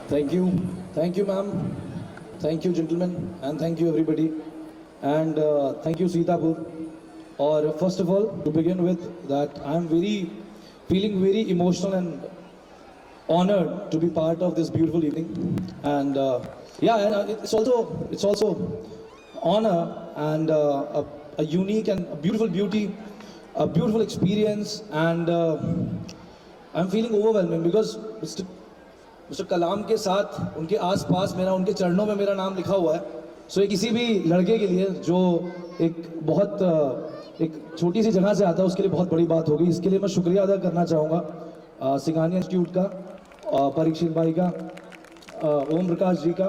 Thank you, ma'am. Thank you, gentlemen, and thank you, everybody. And thank you, Sitapur. Or first of all, to begin with, that I'm feeling very emotional and honored to be part of this beautiful evening. And it's also honor and a unique and a beautiful beauty, a beautiful experience, and I'm feeling overwhelming because mister Kalam के साथ उनके आसपास मेरा उनके चरणों में मेरा नाम लिखा हुआ है. सो ये किसी भी लड़के के लिए जो एक छोटी सी जगह से आता है उसके लिए बहुत बड़ी बात होगी. इसके लिए मैं शुक्रिया अदा करना चाहूँगा सिंघानिया इंस्टीट्यूट का, परीक्षित भाई का, ओम प्रकाश जी का,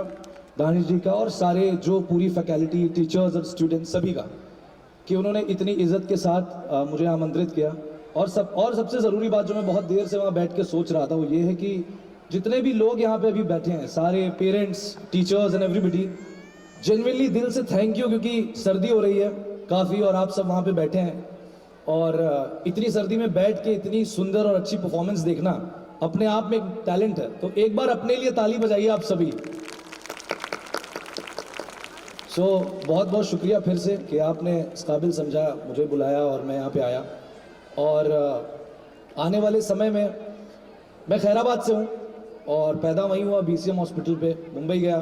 दानिश जी का और सारे जो पूरी फैकल्टी, टीचर्स और स्टूडेंट्स सभी का, कि उन्होंने इतनी इज्जत के साथ मुझे आमंत्रित किया. और सबसे ज़रूरी बात जो मैं बहुत देर से वहाँ बैठ के सोच रहा था वो ये है कि जितने भी लोग यहाँ पे अभी बैठे हैं, सारे parents, teachers and everybody, genuinely दिल से थैंक यू, क्योंकि सर्दी हो रही है काफ़ी और आप सब वहाँ पे बैठे हैं और इतनी सर्दी में बैठ के इतनी सुंदर और अच्छी परफॉर्मेंस देखना अपने आप में एक टैलेंट है. तो एक बार अपने लिए ताली बजाइए आप सभी. बहुत बहुत शुक्रिया फिर से कि आपने इस काबिल समझा, मुझे बुलाया और मैं यहाँ पे आया. और आने वाले समय में मैं खैराबाद से हूँ और पैदा वहीं हुआ, BCM हॉस्पिटल पे मुंबई गया.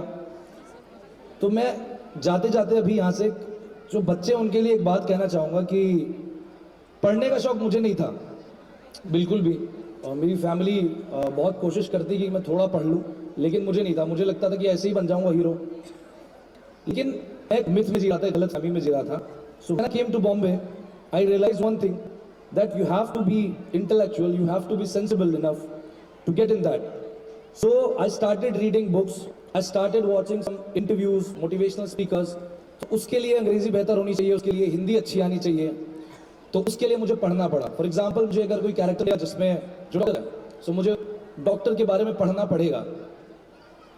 तो मैं जाते जाते अभी यहाँ से जो बच्चे उनके लिए एक बात कहना चाहूँगा कि पढ़ने का शौक़ मुझे नहीं था बिल्कुल भी. और मेरी फैमिली बहुत कोशिश करती कि मैं थोड़ा पढ़ लूँ, लेकिन मुझे नहीं था. मुझे लगता था कि ऐसे ही बन जाऊँगा हीरो. लेकिन एक मिथ में जी रहा था, गलत फहमी में जी रहा था. So when I came to Bombay I realise one thing, that you have to be intellectual, you have to be sensible enough to get in that. So I started reading books, I started watching some interviews, motivational speakers. तो उसके लिए अंग्रेजी बेहतर होनी चाहिए, उसके लिए हिंदी अच्छी आनी चाहिए, तो उसके लिए मुझे पढ़ना पड़ा. फॉर एग्जाम्पल, मुझे अगर कोई कैरेक्टर है जिसमें जो डॉक्टर है, सो मुझे डॉक्टर के बारे में पढ़ना पड़ेगा.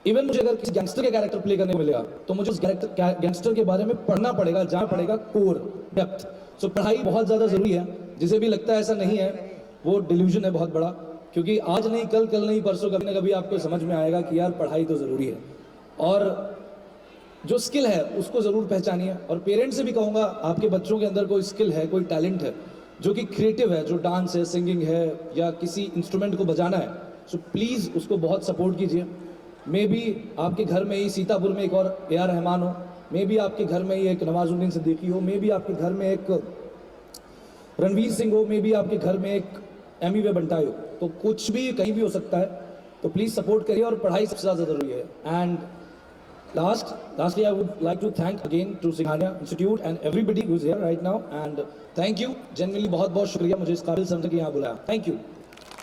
इवन मुझे अगर किसी गैंगस्टर के कैरेक्टर प्ले करने को मिलेगा तो मुझे उस गैंगस्टर के बारे में पढ़ना पड़ेगा, जाना पड़ेगा कोर डेप्थ. सो पढ़ाई बहुत ज़्यादा ज़रूरी है. जिसे भी लगता है ऐसा नहीं है, वो डिल्यूजन है बहुत बड़ा, क्योंकि आज नहीं कल, कल नहीं परसों, कभी ना कभी आपको समझ में आएगा कि यार पढ़ाई तो ज़रूरी है. और जो स्किल है उसको ज़रूर पहचानिए. और पेरेंट्स से भी कहूँगा, आपके बच्चों के अंदर कोई स्किल है, कोई टैलेंट है जो कि क्रिएटिव है, जो डांस है, सिंगिंग है या किसी इंस्ट्रूमेंट को बजाना है, सो प्लीज़ उसको बहुत सपोर्ट कीजिए. मे बी आपके घर में ही सीतापुर में एक और AR रहमान हो, मे बी आपके घर में ही एक नवाजुद्दीन सिद्दीकी हो, मे बी आपके घर में एक रणवीर सिंह हो, मे बी आपके घर में एक एमी बंटाई हो. तो कुछ भी कहीं भी हो सकता है. तो प्लीज़ सपोर्ट करिए और पढ़ाई सबसे ज़्यादा ज़रूरी है. And lastly I would like to thank again to Singhania Institute and everybody who is here right now. And thank you, genuinely बहुत बहुत शुक्रिया मुझे इस काबिल समझ के यहाँ बुलाया. Thank you.